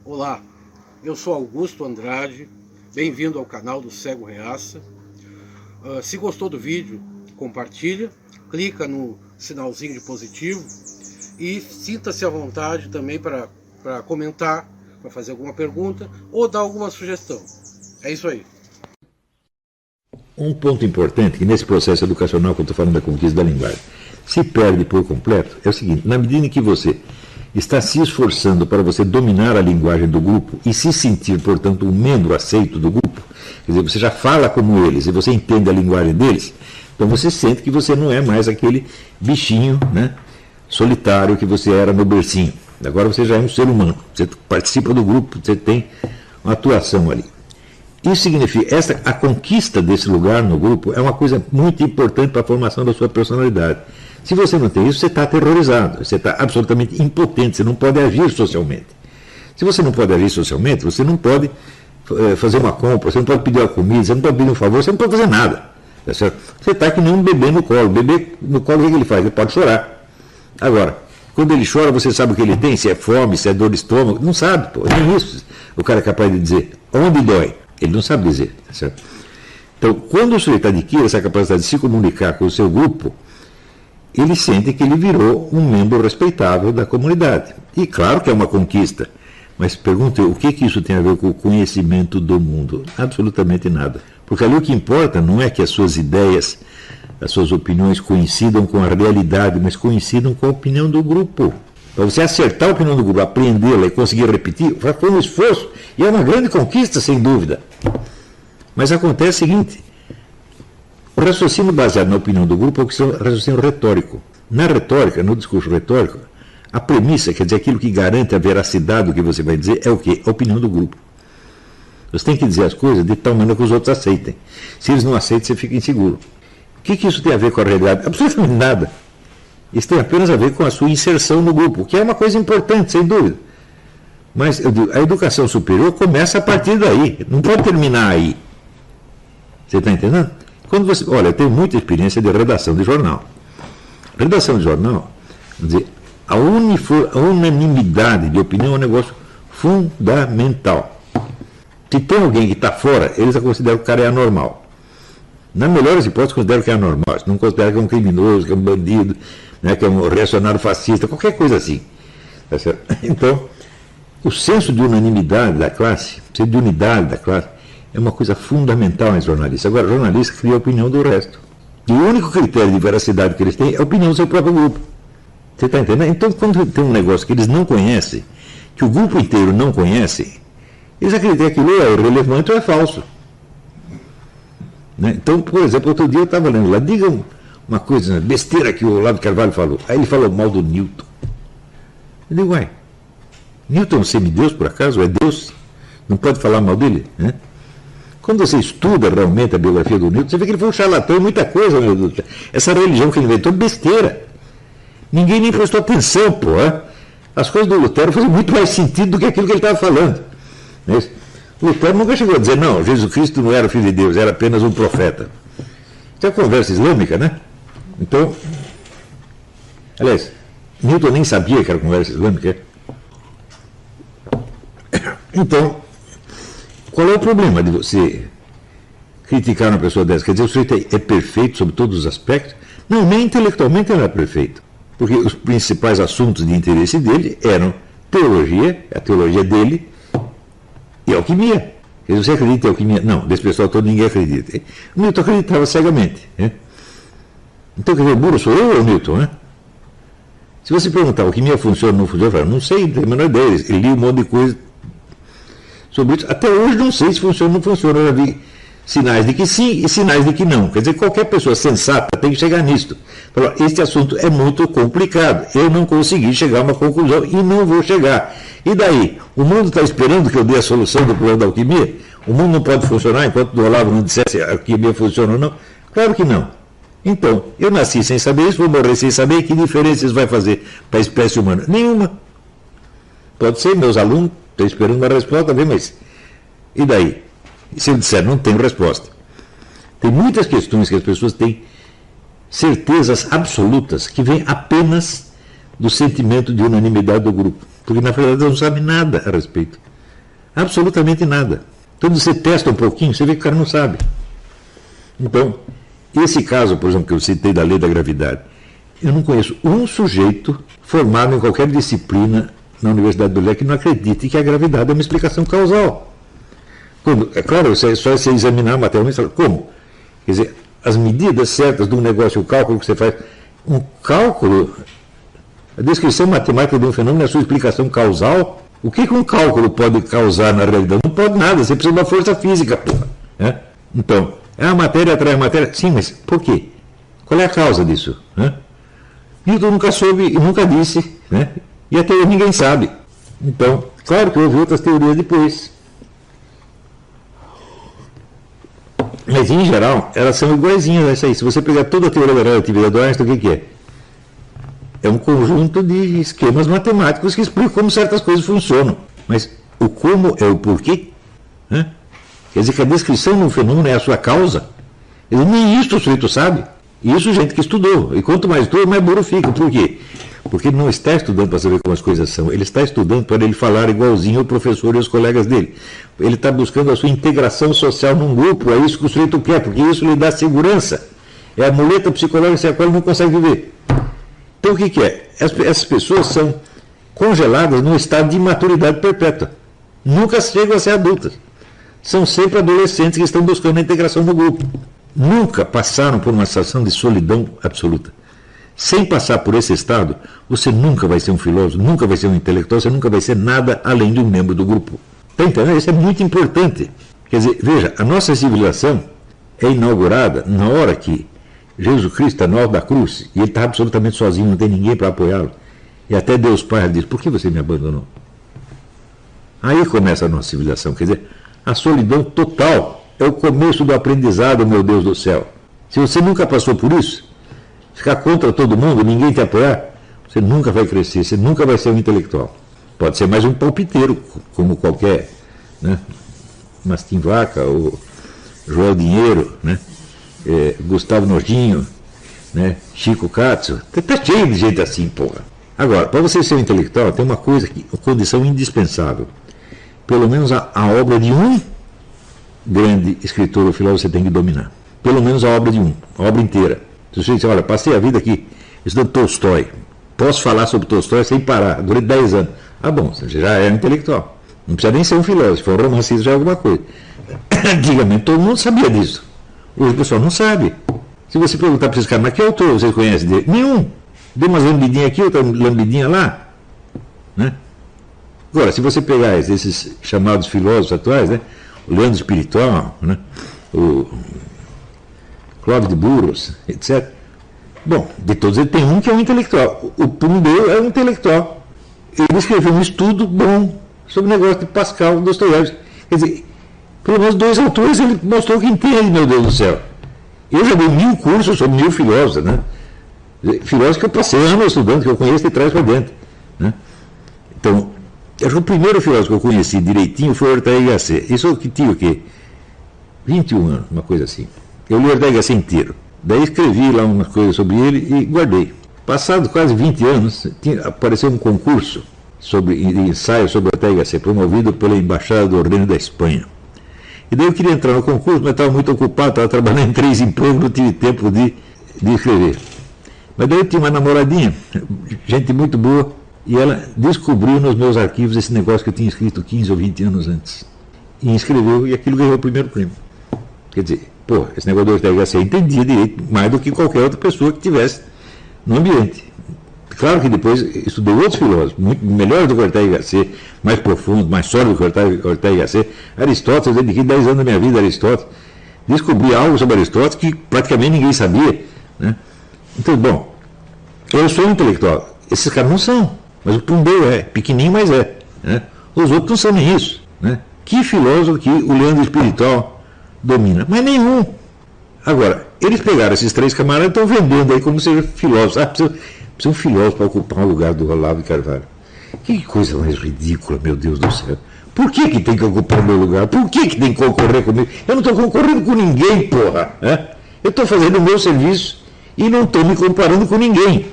Olá, eu sou Augusto Andrade, bem-vindo ao canal do Cego Reaça. Se gostou do vídeo, compartilha, clica no sinalzinho de positivo e sinta-se à vontade também para comentar, para fazer alguma pergunta ou dar alguma sugestão. É isso aí. Um ponto importante que nesse processo educacional que eu estou falando da conquista da linguagem se perde por completo é o seguinte: na medida em que você está se esforçando para você dominar a linguagem do grupo e se sentir, portanto, um membro aceito do grupo, quer dizer, você já fala como eles e você entende a linguagem deles, então você sente que você não é mais aquele bichinho, né, solitário que você era no bercinho. Agora você já é um ser humano, você participa do grupo, você tem uma atuação ali. Isso significa, a conquista desse lugar no grupo é uma coisa muito importante para a formação da sua personalidade. Se você não tem isso, você está aterrorizado, você está absolutamente impotente, você não pode agir socialmente. Se você não pode agir socialmente, você não pode fazer uma compra, você não pode pedir uma comida, você não pode pedir um favor, você não pode fazer nada. Tá certo? Você está que nem um bebê no colo. O bebê no colo, o que ele faz? Ele pode chorar. Agora, quando ele chora, você sabe o que ele tem? Se é fome, se é dor de estômago, não sabe, pô. Nem isso o cara é capaz de dizer. Onde dói? Ele não sabe dizer. Tá certo? Então, quando o sujeito adquire essa capacidade de se comunicar com o seu grupo, ele sente que ele virou um membro respeitável da comunidade. E claro que é uma conquista, mas pergunta o que isso tem a ver com o conhecimento do mundo? Absolutamente nada. Porque ali o que importa não é que as suas ideias, as suas opiniões coincidam com a realidade, mas coincidam com a opinião do grupo. Para você acertar a opinião do grupo, apreendê-la e conseguir repetir, foi um esforço e é uma grande conquista, sem dúvida. Mas acontece o seguinte: o raciocínio baseado na opinião do grupo é o que chama raciocínio retórico. Na retórica, no discurso retórico, a premissa, quer dizer, aquilo que garante a veracidade do que você vai dizer, é o quê? A opinião do grupo. Você tem que dizer as coisas de tal maneira que os outros aceitem. Se eles não aceitam, você fica inseguro. O que isso tem a ver com a realidade? Absolutamente nada. Isso tem apenas a ver com a sua inserção no grupo, que é uma coisa importante, sem dúvida. Mas eu digo, a educação superior começa a partir daí, não pode terminar aí. Você está entendendo? Quando você, olha, eu tenho muita experiência de redação de jornal. Redação de jornal, quer dizer, a unanimidade de opinião é um negócio fundamental. Se tem alguém que está fora, eles consideram que o cara é anormal. Na melhor hipótese, consideram que é anormal. Não consideram que é um criminoso, que é um bandido, né, que é um reacionário fascista, qualquer coisa assim. Tá certo? Então, o senso de unanimidade da classe, o senso de unidade da classe, é uma coisa fundamental em jornalistas. Agora, jornalista cria a opinião do resto. E o único critério de veracidade que eles têm é a opinião do seu próprio grupo. Você está entendendo? Então, quando tem um negócio que eles não conhecem, que o grupo inteiro não conhece, eles acreditam que aquilo é irrelevante ou é falso. Né? Então, por exemplo, outro dia eu estava lendo lá, diga uma coisa, besteira que o Olavo de Carvalho falou. Aí ele falou mal do Newton. Eu digo, uai, Newton é um semideus, por acaso? É Deus? Não pode falar mal dele? Né? Quando você estuda realmente a biografia do Newton, você vê que ele foi um charlatão em muita coisa, meu Deus. Essa religião que ele inventou é besteira. Ninguém nem prestou atenção, pô. As coisas do Lutero fazem muito mais sentido do que aquilo que ele estava falando. Lutero nunca chegou a dizer, não, Jesus Cristo não era filho de Deus, era apenas um profeta. Isso é conversa islâmica, né? Então, aliás, Newton nem sabia que era conversa islâmica. Então, qual é o problema de você criticar uma pessoa dessa? Quer dizer, o sujeito é perfeito sobre todos os aspectos? Não, nem intelectualmente ele era perfeito. Porque os principais assuntos de interesse dele eram teologia, a teologia dele, e alquimia. Você acredita em alquimia? Não, desse pessoal todo ninguém acredita. O Newton acreditava cegamente. Né? Então, quer dizer, o burro sou eu ou o Newton? Né? Se você perguntar alquimia funciona ou não funciona, eu falo, não sei, não tenho a menor ideia. Ele lia um monte de coisa sobre isso. Até hoje não sei se funciona ou não funciona. Eu já vi sinais de que sim e sinais de que não. Quer dizer, qualquer pessoa sensata tem que chegar nisto. Falar, este assunto é muito complicado. Eu não consegui chegar a uma conclusão e não vou chegar. E daí? O mundo está esperando que eu dê a solução do problema da alquimia? O mundo não pode funcionar enquanto o Olavo não dissesse se a alquimia funciona ou não? Claro que não. Então, eu nasci sem saber isso, vou morrer sem saber. Que diferença isso vai fazer para a espécie humana? Nenhuma. Pode ser, meus alunos estão esperando uma resposta, mas e daí? E se eu disser não tenho resposta? Tem muitas questões que as pessoas têm certezas absolutas que vêm apenas do sentimento de unanimidade do grupo. Porque, na verdade, elas não sabem nada a respeito. Absolutamente nada. Então você testa um pouquinho, você vê que o cara não sabe. Então, esse caso, por exemplo, que eu citei da lei da gravidade, eu não conheço um sujeito formado em qualquer disciplina na Universidade do Leque que não acredite que a gravidade é uma explicação causal. Quando, é claro, é só você examinar materialmente e falar, como? Quer dizer, as medidas certas de um negócio, o cálculo que você faz, um cálculo, a descrição matemática de um fenômeno é a sua explicação causal. O que um cálculo pode causar na realidade? Não pode nada, você precisa de uma força física, porra. Né? Então, a matéria atrai a matéria. Sim, mas por quê? Qual é a causa disso? Né? Newton nunca soube e nunca disse, né? E até hoje ninguém sabe. Então, claro que houve outras teorias depois. Mas, em geral, elas são iguaizinhas a essa aí. Se você pegar toda a teoria da relatividade do Einstein, o que é? É um conjunto de esquemas matemáticos que explicam como certas coisas funcionam. Mas o como é o porquê? Né? Quer dizer que a descrição de um fenômeno é a sua causa? Nem isso o sujeito sabe. Isso gente que estudou. E quanto mais estuda, mais burro fica. Por quê? Porque ele não está estudando para saber como as coisas são. Ele está estudando para ele falar igualzinho ao professor e aos colegas dele. Ele está buscando a sua integração social num grupo. É isso que o sujeito quer, porque isso lhe dá segurança. É a muleta psicológica sem a qual ele não consegue viver. Então o que é? Essas pessoas são congeladas num estado de imaturidade perpétua. Nunca chegam a ser adultas. São sempre adolescentes que estão buscando a integração no grupo. Nunca passaram por uma situação de solidão absoluta. Sem passar por esse estado, você nunca vai ser um filósofo, nunca vai ser um intelectual, você nunca vai ser nada além de um membro do grupo. Está entendendo? Isso é muito importante. Quer dizer, veja, a nossa civilização é inaugurada na hora que Jesus Cristo está no alto da cruz e ele está absolutamente sozinho, não tem ninguém para apoiá-lo. E até Deus Pai diz, por que você me abandonou? Aí começa a nossa civilização. Quer dizer, a solidão total é o começo do aprendizado, meu Deus do céu. Se você nunca passou por isso, ficar contra todo mundo, ninguém te apoiar, você nunca vai crescer, você nunca vai ser um intelectual. Pode ser mais um palpiteiro, como qualquer, né? Mastim Vaca, ou Joel Dinheiro, né? Gustavo Nordinho, né? Chico Katzo. Está cheio de gente assim, porra. Agora, para você ser um intelectual, tem uma coisa, uma condição indispensável. Pelo menos a obra de um grande escritor ou filósofo você tem que dominar. Pelo menos a obra de um, a obra inteira. Se você diz, olha, passei a vida aqui estudando Tolstói, posso falar sobre Tolstói sem parar, durante 10 anos. Ah, bom, você já é um intelectual. Não precisa nem ser um filósofo, se for um romancista já é alguma coisa. Antigamente todo mundo sabia disso. Hoje o pessoal não sabe. Se você perguntar para esses caras, mas que autor vocês conhecem dele? Nenhum. Deu umas lambidinhas aqui, outra lambidinha lá. Né? Agora, se você pegar esses chamados filósofos atuais, né? O Leandro Espiritual, né? O Clóvis de Burros, etc. Bom, de todos eles tem um que é um intelectual. O Pombeu é um intelectual. Ele escreveu um estudo bom sobre o negócio de Pascal, Dostoiévski. Quer dizer, pelo menos 2 autores ele mostrou que entende, meu Deus do céu. Eu já dei 1000 cursos sobre 1000 filósofos, né? Filósofos que eu passei anos estudando, que eu conheço de trás para dentro. Né? Então, acho que o primeiro filósofo que eu conheci direitinho foi Ortega y Gasset. Isso que tinha o quê? 21 anos, uma coisa assim. Eu li Ortega y Gasset inteiro. Daí escrevi lá umas coisas sobre ele e guardei. Passado quase 20 anos, apareceu um concurso sobre ensaio sobre Ortega y Gasset, promovido pela Embaixada do Reino da Espanha. E daí eu queria entrar no concurso, mas estava muito ocupado, estava trabalhando em 3 empregos, não tive tempo de escrever. Mas daí eu tinha uma namoradinha, gente muito boa, e ela descobriu nos meus arquivos esse negócio que eu tinha escrito 15 ou 20 anos antes. E inscreveu, e aquilo ganhou o primeiro prêmio. Quer dizer, pô, esse negócio do Ortega y Gasset eu entendia direito, mais do que qualquer outra pessoa que tivesse no ambiente. Claro que depois estudei outros filósofos, muito melhores do que Ortega y Gasset, mais profundos, mais sólidos do que Ortega y Gasset. Aristóteles, eu dediquei 10 anos da minha vida a Aristóteles. Descobri algo sobre Aristóteles que praticamente ninguém sabia. Né? Então, bom, eu sou um intelectual. Esses caras não são, mas o Pombeu é, pequenininho, mas é. Né? Os outros não são nem isso. Né? Que filósofo que o Leandro Espiritual domina? Mas nenhum. Agora, eles pegaram esses 3 camaradas e estão vendendo aí como ser filósofos. Ah, precisa um filósofo para ocupar o lugar do Olavo de Carvalho. Que coisa mais ridícula, meu Deus do céu. Por que tem que ocupar o meu lugar? Por que tem que concorrer comigo? Eu não estou concorrendo com ninguém, porra. Né? Eu estou fazendo o meu serviço e não estou me comparando com ninguém.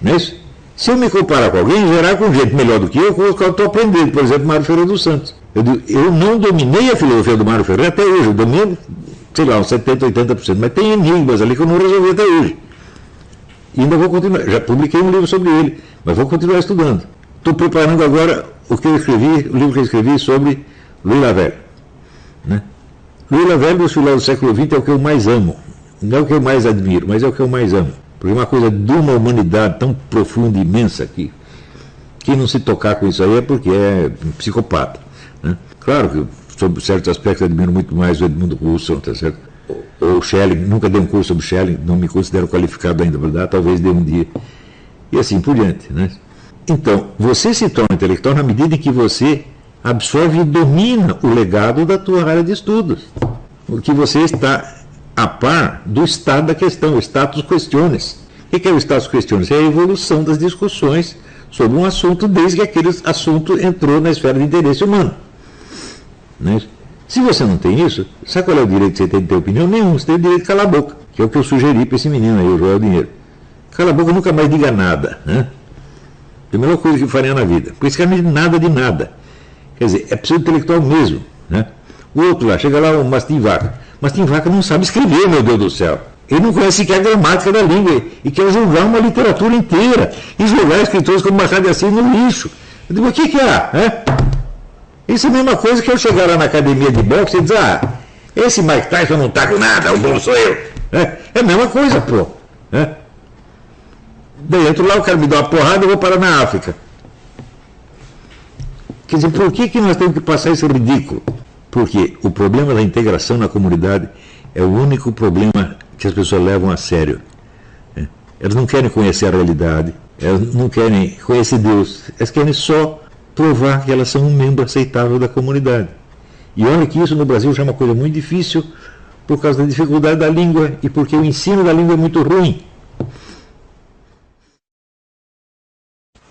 Não é isso? Se eu me comparar com alguém, gerar com gente melhor do que eu estou aprendendo. Por exemplo, Mário Ferreira dos Santos. Eu não dominei a filosofia do Mário Ferreira até hoje, eu domino, sei lá, uns 70%, 80%, mas tem enigmas ali que eu não resolvi até hoje. E ainda vou continuar, já publiquei um livro sobre ele, mas vou continuar estudando. Estou preparando agora o livro que eu escrevi sobre Louis Lavelle. Né? Louis Lavelle, dos filósofos do século XX, é o que eu mais amo. Não é o que eu mais admiro, mas é o que eu mais amo. Porque é uma coisa de uma humanidade tão profunda e imensa que quem não se tocar com isso aí é porque é psicopata. Né? Claro que, sobre certos aspectos, admiro muito mais o Edmundo Husserl, tá certo? Ou Schelling, nunca dei um curso sobre Schelling, não me considero qualificado ainda, verdade? Talvez dê um dia. E assim por diante. Né? Então, você se torna intelectual na medida em que você absorve e domina o legado da tua área de estudos. Porque você está a par do estado da questão, o status questiones. O que é o status questiones? É a evolução das discussões sobre um assunto desde que aquele assunto entrou na esfera de interesse humano. Não é isso? Se você não tem isso, sabe qual é o direito que você tem de ter opinião? Nenhum, você tem o direito de calar a boca, que é o que eu sugeri para esse menino aí, o Joel Dinheiro. Cala a boca, nunca mais diga nada. Né? É a melhor coisa que eu faria na vida. Porque esse cara não diz nada de nada. Quer dizer, é preciso intelectual mesmo. Né? O outro lá, chega lá o Mastim Vaca. Mastim Vaca não sabe escrever, meu Deus do céu. Ele não conhece sequer a gramática da língua e quer julgar uma literatura inteira e jogar escritores como Machado de Assis no lixo. Eu digo, o que há? Isso é a mesma coisa que eu chegar lá na academia de boxe e dizer, esse Mike Tyson não está com nada, o bom sou eu. É a mesma coisa, pô. Daí entro lá, o cara me dá uma porrada e eu vou parar na África. Quer dizer, por que nós temos que passar esse ridículo? Porque o problema da integração na comunidade é o único problema que as pessoas levam a sério. Elas não querem conhecer a realidade, elas não querem conhecer Deus, elas querem só provar que elas são um membro aceitável da comunidade. E olha que isso no Brasil já é uma coisa muito difícil por causa da dificuldade da língua e porque o ensino da língua é muito ruim.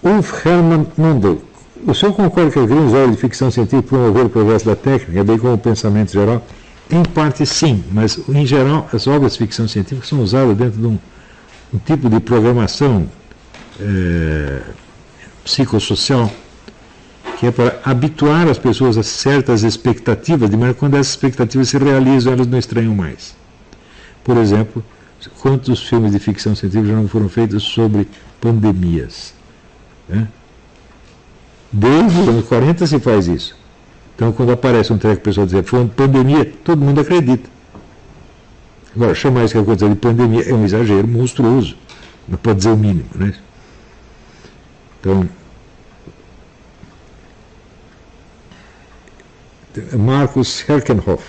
Ulf Hermann Mundell. O senhor concorda que as grandes obras de ficção científica promoveram o progresso da técnica, bem como o pensamento geral? Em parte sim, mas em geral as obras de ficção científica são usadas dentro de um tipo de programação psicossocial que é para habituar as pessoas a certas expectativas, de maneira que quando essas expectativas se realizam, elas não estranham mais. Por exemplo, quantos filmes de ficção científica já não foram feitos sobre pandemias? Desde os anos 40 se faz isso. Então, quando aparece um treco que o pessoal diz, foi uma pandemia, todo mundo acredita. Agora, chamar isso que aconteceu de pandemia é um exagero monstruoso, não pode dizer o mínimo. Né? Então, Marcus Herkenhoff.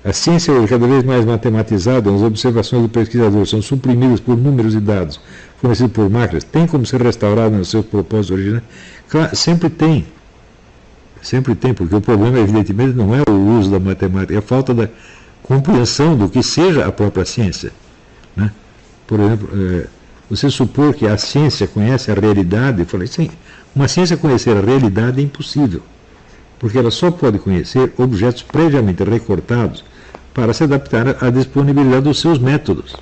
A ciência hoje, cada vez mais matematizada, as observações do pesquisador são suprimidas por números e dados fornecidos por máquinas. Tem como ser restaurada nos seus propósitos originais? Claro, sempre tem. Sempre tem, porque o problema, evidentemente, não é o uso da matemática, é a falta da compreensão do que seja a própria ciência. Né? Por exemplo, você supor que a ciência conhece a realidade, eu falei, sim, uma ciência conhecer a realidade é impossível, porque ela só pode conhecer objetos previamente recortados para se adaptar à disponibilidade dos seus métodos.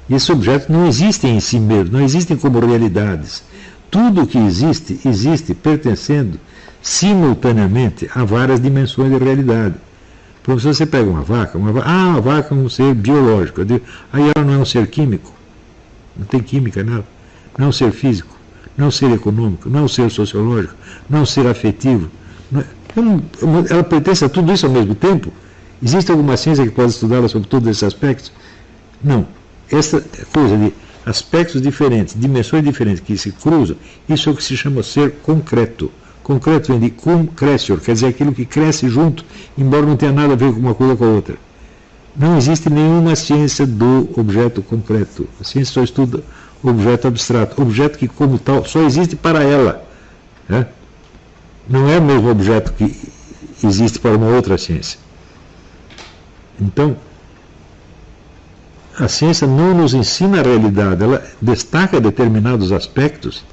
E esses objetos não existem em si mesmos, não existem como realidades. Tudo o que existe, existe pertencendo simultaneamente a várias dimensões de realidade. Por exemplo, se você pega uma vaca, a vaca é um ser biológico, aí ela não é um ser químico, não tem química nela, não é um ser físico, não é um ser econômico, não é um ser sociológico, não é um ser afetivo. Ela pertence a tudo isso ao mesmo tempo? Existe alguma ciência que possa estudá-la sobre todos esses aspectos? Não. Essa coisa de aspectos diferentes, dimensões diferentes que se cruzam, isso é o que se chama ser concreto. Concreto vem de cum crescere, quer dizer aquilo que cresce junto, embora não tenha nada a ver com uma coisa com a outra. Não existe nenhuma ciência do objeto concreto. A ciência só estuda objeto abstrato, objeto que como tal só existe para ela. Não é o mesmo objeto que existe para uma outra ciência. Então, a ciência não nos ensina a realidade, ela destaca determinados aspectos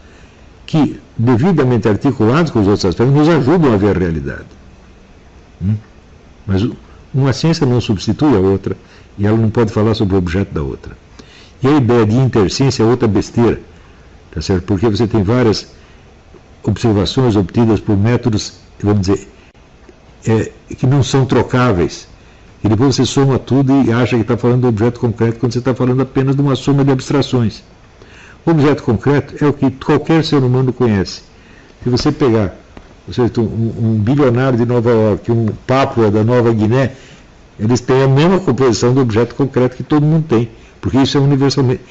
que, devidamente articulados com os outros aspectos, nos ajudam a ver a realidade. Mas uma ciência não substitui a outra e ela não pode falar sobre o objeto da outra. E a ideia de interciência é outra besteira, tá certo? Porque você tem várias observações obtidas por métodos, vamos dizer, que não são trocáveis. E depois você soma tudo e acha que está falando do objeto concreto, quando você está falando apenas de uma soma de abstrações. O objeto concreto é o que qualquer ser humano conhece. Se você pegar um bilionário de Nova York, um Pápua da Nova Guiné, eles têm a mesma composição do objeto concreto que todo mundo tem, porque isso é universalmente.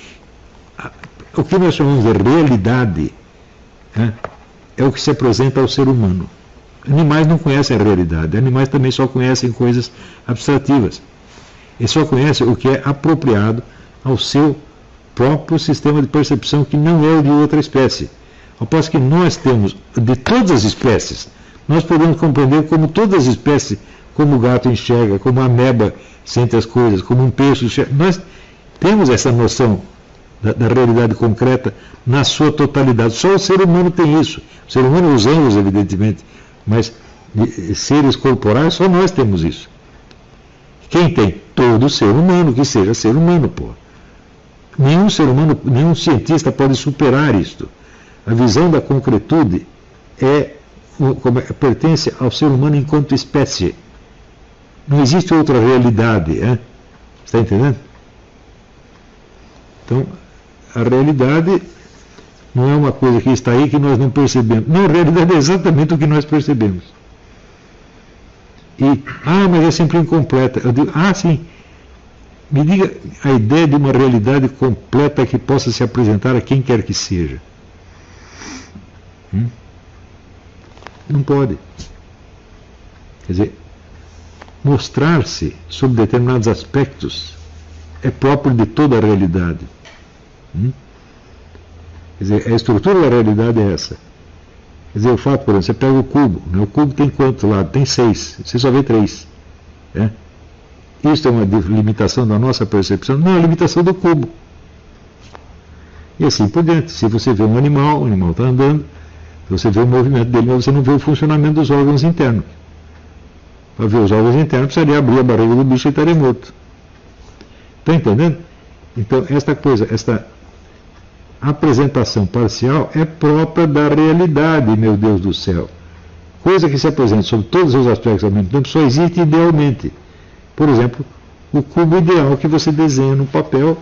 O que nós chamamos de realidade é o que se apresenta ao ser humano. Animais não conhecem a realidade, animais também só conhecem coisas abstrativas. Eles só conhecem o que é apropriado ao seu próprio sistema de percepção, que não é o de outra espécie. Ao passo que nós temos, de todas as espécies, nós podemos compreender como todas as espécies, como o gato enxerga, como a ameba sente as coisas, como um peixe enxerga. Nós temos essa noção da realidade concreta na sua totalidade. Só o ser humano tem isso. O ser humano, os anjos, evidentemente, mas seres corporais, só nós temos isso. Quem tem? Todo ser humano, que seja ser humano, pô. Nenhum ser humano, nenhum cientista pode superar isto. A visão da concretude pertence ao ser humano enquanto espécie. Não existe outra realidade. Está entendendo? Então, a realidade não é uma coisa que está aí que nós não percebemos. Não, a realidade é exatamente o que nós percebemos. Mas é sempre incompleta. Eu digo, sim. Me diga a ideia de uma realidade completa que possa se apresentar a quem quer que seja. Não pode. Quer dizer, mostrar-se sobre determinados aspectos é próprio de toda a realidade. Quer dizer, a estrutura da realidade é essa. Quer dizer, o fato, por exemplo, você pega o cubo. O cubo tem quantos lados? Tem 6. Você só vê 3. Isso é uma limitação da nossa percepção? Não, é a limitação do cubo. E assim por diante. Se você vê um animal, o animal está andando, você vê o movimento dele, mas você não vê o funcionamento dos órgãos internos. Para ver os órgãos internos, precisaria abrir a barriga do bicho e estaria morto. Está entendendo? Então, esta apresentação parcial é própria da realidade, meu Deus do céu. Coisa que se apresenta sobre todos os aspectos ao mesmo tempo só existe idealmente. Por exemplo, o cubo ideal que você desenha no papel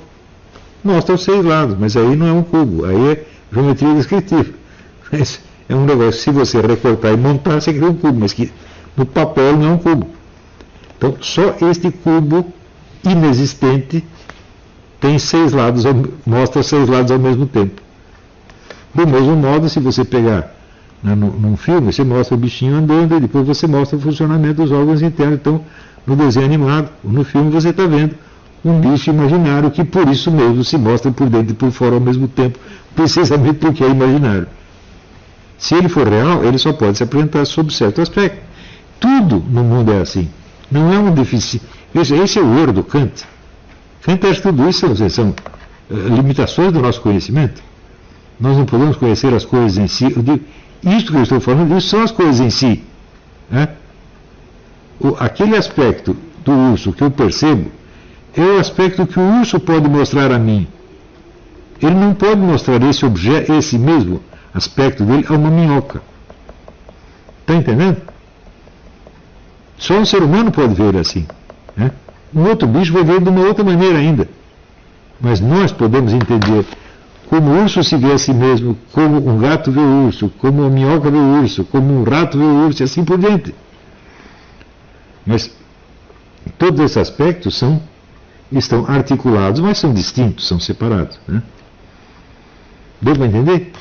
mostra os 6 lados, mas aí não é um cubo, aí é geometria descritiva. Mas é um negócio, se você recortar e montar, você cria um cubo, mas que no papel não é um cubo. Então, só este cubo inexistente tem 6 lados, mostra 6 lados ao mesmo tempo. Do mesmo modo, se você pegar num filme, você mostra o bichinho andando e depois você mostra o funcionamento dos órgãos internos. Então, no desenho animado, no filme, você está vendo um bicho imaginário que por isso mesmo se mostra por dentro e por fora ao mesmo tempo, precisamente porque é imaginário. Se ele for real, ele só pode se apresentar sob certo aspecto. Tudo no mundo é assim. Não é um deficiente. Esse é o erro do Kant. Kant acha que tudo isso são limitações do nosso conhecimento. Nós não podemos conhecer as coisas em si. Isto que eu estou falando, isso são as coisas em si. Aquele aspecto do urso que eu percebo é o aspecto que o urso pode mostrar a mim. Ele não pode mostrar esse mesmo aspecto dele a uma minhoca. Está entendendo? Só um ser humano pode ver assim. Um outro bicho vai ver de uma outra maneira ainda. Mas nós podemos entender como o urso se vê a si mesmo, como um gato vê o urso, como a minhoca vê o urso, como um rato vê o urso e assim por diante. Mas todos esses aspectos estão articulados, mas são distintos, são separados. Deu para entender?